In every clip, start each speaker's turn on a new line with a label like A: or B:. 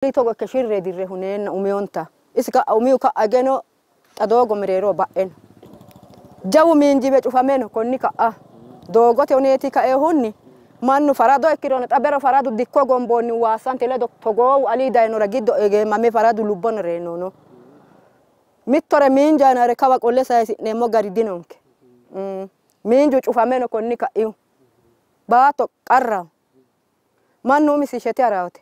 A: Togo kashirre dirre hunen umionta iska umiuka ageno tadogo merero baen jawu minjibe cufameno konni ka dogote oneti ka hunni mannu farado ekirona tabero faradu dikko gomboni wasante le togo ali daynora giddo ege mame faradu lubbon renono mittore minjana re kawa qolle saysinemo gari dinonke minju cufameno konni ka baato qarra mannu misi shete arawte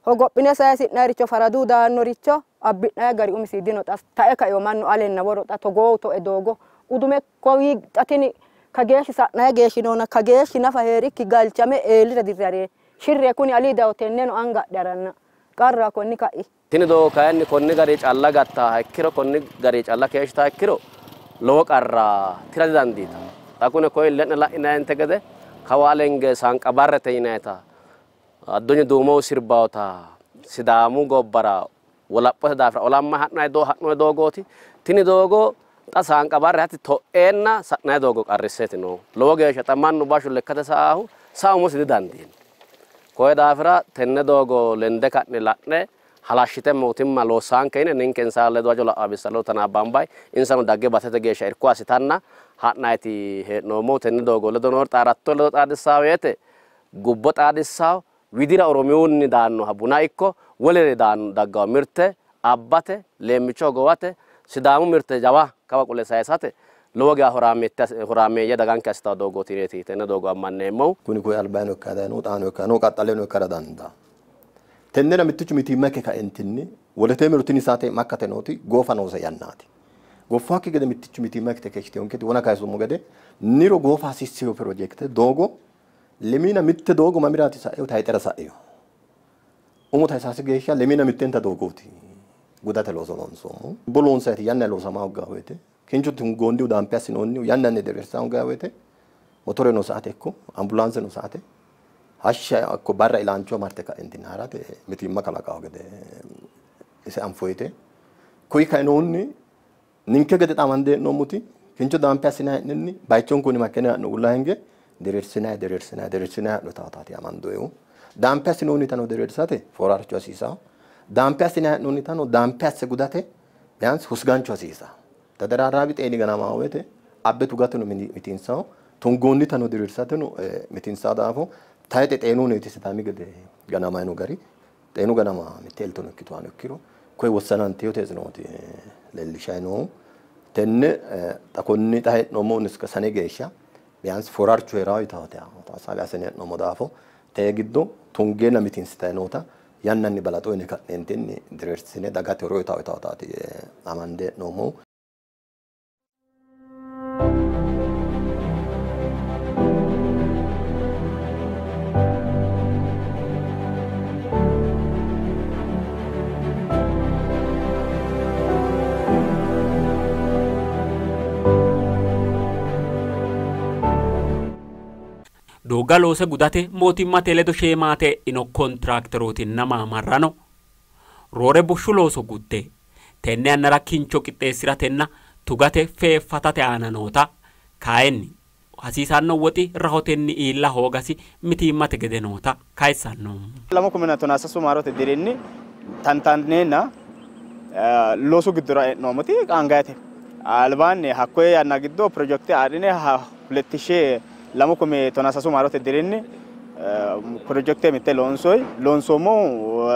A: hogobbine saysinna richo faradu daanno richo abbina gari umisi dino ta eka yo mannu alenna woro ta togo to e dogo udume ko wi tatini kageeshi sa'na geeshi nona kageeshi nafa herikki galchame eelira dirare shirre kuni ali dawtenneno anga daranna qarra konni kai
B: tini do kayanni konni gari calla gatta ikkiro konni gari calla keeshi ta ikkiro lowo qarra tira dandita takune ko illenna la inayente gede kawalenge sanqa barrete inayta addonye duumo sirbawta sidaamu gobbara walappote daafira olamma ha'no doogoti tini doogo ta sanqa barre hatti to'enna sa'na doogo qarriseti no lowo geeshsha tamannu bashu lekkate saahu saa'umo sidi dandiin koye daafira tenne doogo lende ka'ne la'ne halashshite mootimma loosaanke yine ninken saalle dwajo la'abissalo tana bambay insano dagge batete geeshsha irko asitanna ha'nayti hee'noommo tenne doogo ledo noor xaaratto ledo xaadissaaweete gubbo xaadissaaw widira oromiyunni daanno habuna ikko wolere daanno daggaw mirte abbate leemmicho gowate sidaamu mirte jawa kawa qule sayisate lowo geya horaammeeyya daganke assitaw doogootireeti tenne doogo ammanneemmohu
C: kuni koye albaano ikkadano xaano ikkano qaxxaleno ikkara dandaa tennera mittichu mitiimmake kaentinni wolete mirtini saate makkate nooti goofa noose yannaati goofakki gede mittichu mitiimmake tekeshiteonketi wona kayisummo gede niro goofa hasiiseyo projekte doogo lemina mitte doogo mamirati sa'eyo tayxera sa'eyo umu taysasi geeshsha lemina mittenta doogoti gudate looso loonsoomo bolonsati yanna loosama hoggawete kinchu tungondi udampe assinonni yanna ne dersa hoggawete motore no saate ekko ambulance no saate hashsha akko barra ilancho marte ka entinarate mitimma kalaqaw gede ise anfoyte koy kaynonni ninke gede tamande no muti kinchu dampe assina nenni baychon kuni makene no ulahenge derersina no taatati amandoyo dampe assinonni tano derersate forarcho asisa dampe assina nonni tano dampe asse gudate bians husgancho asisa tadararabi xeeni gana maawete abbetu gatno mitinsa tungonni tano derersate no mitinsa daafo tayte xeenu ne tisitami gede gana mayno gari xeenu gana ma mitelto no kitwano kiro koy wosanante yoteznoti lelishayno tenne takonni tahet no monuska sane geesha bians forarcho eraw taate ta saga sene no modafo te giddo tungena mitinsta nota yannanni balato ne kanentinni dirersine dagate ro taati amande no mo
D: Dogalose gudate mootimma teledo sheemate ino kontrakterooti nama marrano roore bushshuloso gutte tenne annara kincho qixxeessiratenna tugate feeffatate aana noota kayenni hasiisanno woxi rahotenni iilla hoogasi mitiimmate gede noota kayisanno
E: lama kumena tonasa sumarote dirinni tantannena looso giddora noomoti qaangayate albaanni hakkoye anna giddo projekte aadine 2000 lama come tonasa sumarote dirinni projekte mitte lonsomo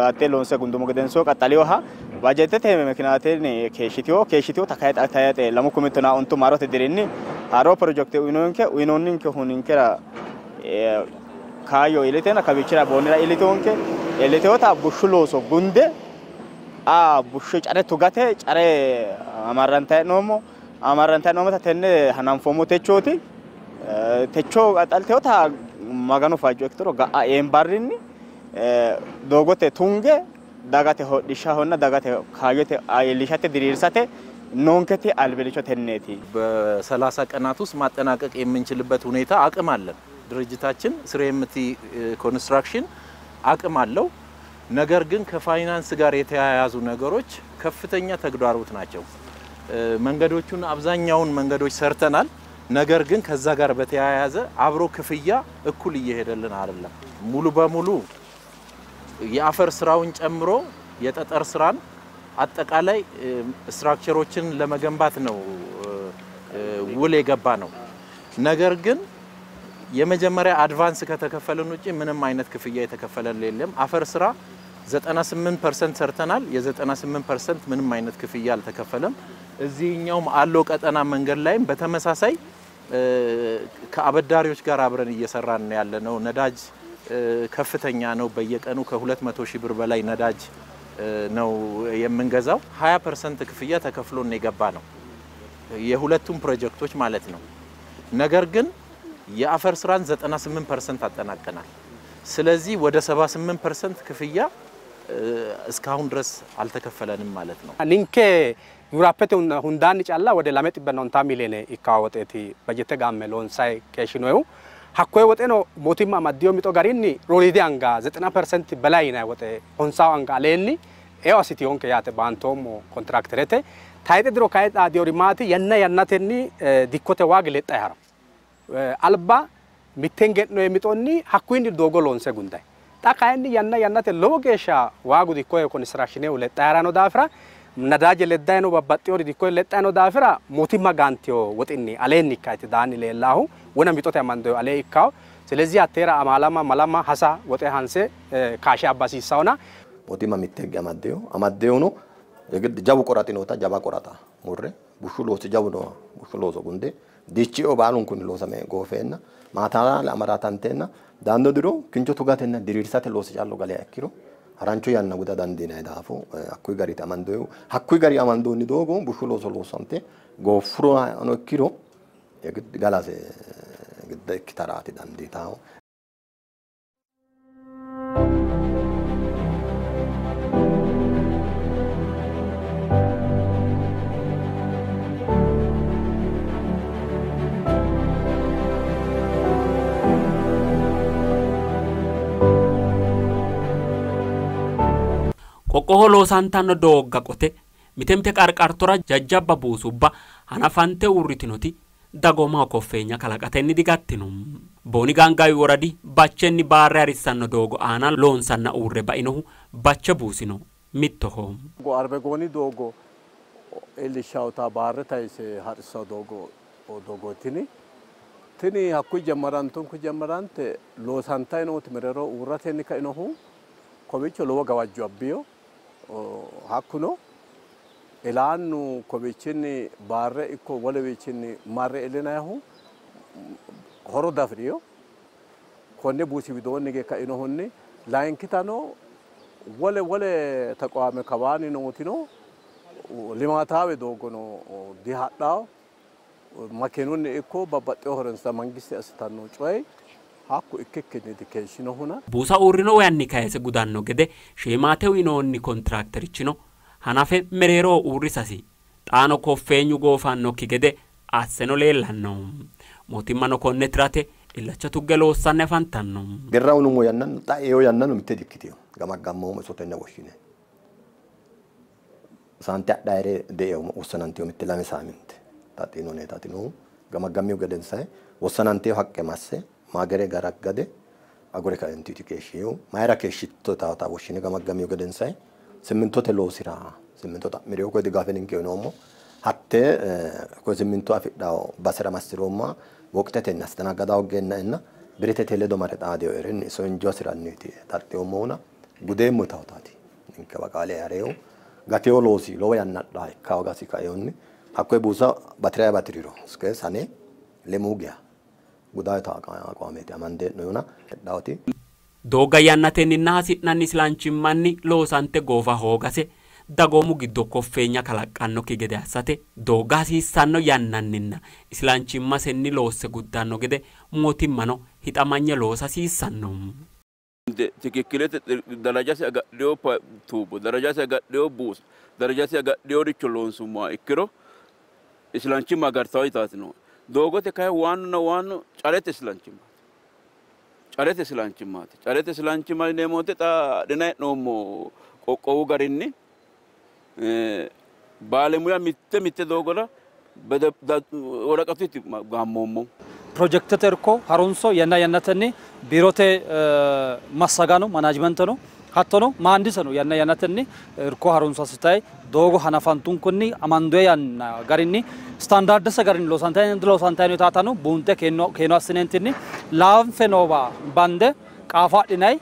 E: ate lonse gundumo gedenso qaxaliyoha bajetete mekinateni keeshitio takayate lama come tona onto marote dirinni haro projekte uinoninke huninkera kayo iletena kabichira bonira iletonke eleteota bushuloso gunde bushu care tugate care amarranta nomo tenne hananfomo techoti techo qaxalteota magano fajo ektoro ga embarrinni dogote tunge dagate hodhisha honna dagate kayote ayelishate dirirsate ኖንከቲ አልበልቾ ተነቲ
F: በ30 ቀናት ውስጥ ማጠናቀቅ የምንችልበት ሁኔታ አቅም አለን ድርጅታችን ስሬምቲ ኮንስትራክሽን አቅም አለው ነገር ግን ከፋይናንስ ጋር የተያያዙ ነገሮች ከፍተኛ ተግዳሮት ናቸው መንገዶቹን አብዛኛውን መንገዶች ሰርተናል ነገር ግን ከዛ ጋር በተያያዘ አብሮ ክፍያ እኩል እየሄደልን አይደለም ሙሉ በሙሉ የአፈር ስራውን ጨምሮ የጠጠር ስራን አጠቃላይ ስትራክቸሮችን ለመገንባት ነው ውል የገባ ነው። ነገር ግን የመጀመሪያ አድቫንስ ከተከፈለን ውጪ ምንም አይነት ክፍያ የተከፈለን የለም። አፈር ስራ 98% ሰርተናል። የ98% ምንም አይነት ክፍያ አልተከፈለም። እዚህኛው አሎ ቀጠና መንገድ ላይም በተመሳሳይ ከአበዳሪዎች ጋር አብረን እየሰራን ያለነው ነዳጅ ከፍተኛ ነው። በየቀኑ ከ200,000 ብር በላይ ነዳጅ ነው የምንገዛው። 20% ክፍያ ተከፍሎን የገባ ነው የሁለቱም ፕሮጀክቶች ማለት ነው። ነገር ግን የአፈር ስራን 98% አጠናቀናል። ስለዚህ ወደ 78% ክፍያ እስካሁን ድረስ አልተከፈለንም ማለት ነው።
G: ኒንኬ ዩራፔት ሁንዳን ጫላ ወደ ላሜት በኖንታ ሚሊዮን ይካወጤቲ በጀተ ጋመሎን ሳይ ከሽኖው ሀኮይ ወጤ ነው ሞቲማ ማዲዮ ሚጦ ጋሪኒ ሮሊዲ አንጋ 90% በላይ ነው ወጤ ሆንሳው አንጋ ለኒ ኤዋሲቲ ሆንከ ያተ ባንቶም ኮንትራክተረቴ ታይተ ድሮ ካይጣ ዲዮሪማቲ ያናተኒ ዲኮቴ ዋግ ለጣ ያራ አልባ ሚቴንገት ነው የሚጦኒ ሀኩይን ዶጎሎን ሰጉንዳይ ታካይኒ ያናተ ሎጌሻ ዋጉ ዲኮ ኮንስትራክሽኔው ለጣ ያራ ነው ዳፍራ ነዳጅ ለዳይ ነው ባባጢዮ ዲኮ ለጣ ነው ዳፍራ ሞቲማ ጋንቲዮ ወጥኒ አለኒ ካይተ ዳኒ ለላሁ ወና ሚጦት ያማንዶ አለይካው ስለዚህ አቴራ አማላማ ማላማ ሐሳ ወጤ ሃንሴ ካሺ አባሲሳውና
C: ሞቲማ ሚቴግ አማዴው ነው የግድ ጃቡ ቆራጢ ነውታ ጃባ ቆራጣ ሙሬ ቡሹሎስ ጃቡ ነው ቡሹሎስ ጉንዴ ዲቺኦ ባሉን ኩን ሎሰሜ ጎፌና ማታላ ለአማራታንቴና ዳንዶ ድሮ ክንቾቱ ጋቴና ዲሪርሳተ ሎስ ጫሎ ጋለ ያኪሮ አራንቾ ያና ጉዳ ዳንዲና ዳፉ አኩይ ጋሪ ታማንዶ አኩይ ጋሪ አማንዶ ኒዶጎ ቡሹሎስ ሎሰንቴ ጎፍሮ ነው ኪሮ የግድ ጋላሴ ግድ ኪታራቲ ዳንዲታው
D: ቆቆሆሎ ሳንታኖ ዶጋ ቆቴ ሚቴምቴ ቃርቃርቶራ ጃጃባ ቡሱባ ሀናፋንቴ ውሪቲኖቲ ዳጎማ ኮፌኛ ካላቃተኒ ዲጋቲኑ ቦኒ ጋንጋዊ ወረዲ ባቸኒ ባሬ አሪሳኖ ዶጎ አና ሎንሳና ኡሬ ባይነሁ ባቸ ቡሲኖ ሚቶሆም
H: አርበ ጎኒ ዶጎ ኤሊሻውታ ባሬ ታይሴ ሀርሶ ዶጎቲኒ ትኒ ሀኩ ጀመራንቱን ኩጀመራንቴ ሎሳንታይ ነው ትመረሮ ኡራቴኒ ካይነሁ ኮቢቾ ሎወ ጋዋጁ አቢዮ ሀኩኖ ኢላኑ ኮቢችኒ ባሬ ኢኮ ወለቢችኒ ማሬ ኤሌናሁ ሆሮ ዳፍሪዮ ኮኔ ቡሲ ቢዶኒ ከኢኖሆኒ ላይንኪታኖ ወለ ተቋመ ከባኒ ኖቲኖ ሊማታዌ ዶጎኖ ዲሃዳው ማኬኑን ኢኮ ባባጤው ሆረንሳ መንግስት አስታኖ ጮይ hakku ikkekkenni dikeshino huna
D: busa urino yanni kayese gudanno gede shematew inonni kontrakterichino hanafe merero urrisasi xaano koffeenyu goofanokki gede asseno leellanno mootimmano konne tirate illacha tugge loossanne fantanno
C: gerrawnu mo yannan xaeyo yannanu mitte dikkitiyo gamaggammo mesotenne woshine sante daire deeyo wossanantiyo mitte lame saaminte tatino ne tatino gamaggammiyo geden sai wossanantiyo haqqe masse ማገሬ ጋራገደ አጎሬ ካንቲቲ ከሽዩ ማይራ ከሽቶ ታታ ወሽነ ገመገሚው ገደንሳይ ስምንቶ ተሎሲራ ስምንቶ ታምሪው ኮ ድጋፈን ከነውሞ ሀተ ኮ ስምንቶ አፍዳው ባሰራ ማስሮማ ወቅተተ እናስተናገዳው ገነና ብሬተ ተለዶ ማረጣ አዲዮ እረን ሶንጆ ስራኒቲ ታርቴው ሞና ጉዴም ሞታውታቲ እንከባቃለ ያሬው ጋቴው ሎሲ ሎያ ያናዳ ካውጋሲ ካዮኒ አኮ ቡሳ ባትሪሮ እስከ ሳኔ ለሙጊያ ጉዳይታ አቋሜት አማንደ ነውና ዳውቲ
D: ዶጋ ያናቴንና ሀሲናን ኢስላንቺማኒ ሎሳንቴ ጎፋ ሆጋሴ ዳጎሙ ጊዶ ኮፌኛ ካላቃኖ ኪገደ ያሳቴ ዶጋ ሲሳኖ ያናንና ኢስላንቺማ ሰኒ ሎሰ ጉዳኖ ገደ ሞቲማኖ ሂጣማኛ ሎሳ ሲሳኖ
I: ትክክለተ ደረጃ ሲያጋዲዮ ቱቦ ደረጃ ሲያጋዲዮ ቡስ ደረጃ ሲያጋዲዮ ሪቾሎንሱማ ኢክሮ ኢስላንቺማ ጋርታው ይታት ነው ዶጎቴ ካይ ዋኑ ጫሬት ስላንቺማት ጫሬት ስላንቺማ ነሞቴ ጣ ደናይ ኖሞ ቆቆው ጋሪኒ ባለሙያ ሚተ ዶጎላ ወረቀቱ ጋሞሞ
J: ፕሮጀክት ተርኮ ሃሮንሶ ያናተኒ ቢሮቴ ማሳጋኖ ማናጅመንት ነው hattono maandisano yanna yanatenni irko harunsa sitai dogo hanafantun kunni amando yanna garinni standard sa garin lo santai tatano bunte keno asinentinni lav fenova bande qafa dinai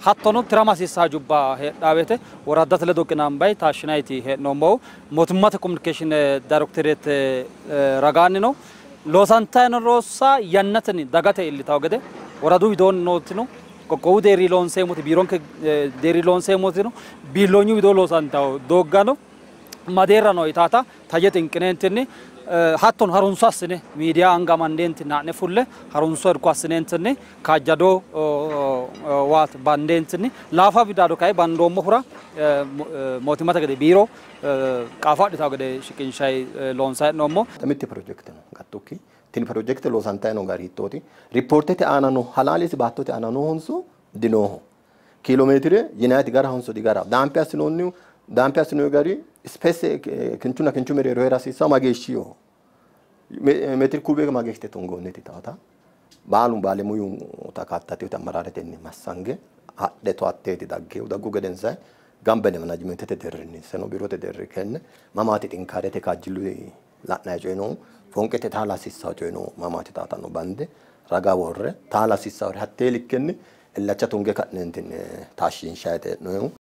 J: hattono tramasisa jubba hedawete waradat le dokinambay tashinayti hednombo motumata communication directorate raganino lo santai no rossa yannatni dagate illitawgede waradu widon notino kokow deri lon semuti biron ke deri lon semutino bilonyu wido lo santaw dogano madera no itata tajetin kinentinni hatton harunso asine media anga mandenti na ne fulle harunso erko asinentinni kajado wat bandentini lafa vidado kai bando mohura motimata gede biro qafa ditaw gede shikin shay lon sai nomo
C: tamitti project no gattoki tin project lo santai no gari toti reportete anano halali si battote anano honso dinoho kilometre yinati gara honso di gara dampe asino gari space kinchu mere roera si sama geshio metri kube ma geshte tongo neti tata balum bale muyu takattati tamararete ni masange adde to atteti dagge udagu gedensa gambene management te derni seno biro te derri ken mamati tinkarete kajlu latna joino fonqete thala sissa joino mamati tata no bande raga worre thala sissa hatte likkenni ellacha tunge kadnentin tashin shayte no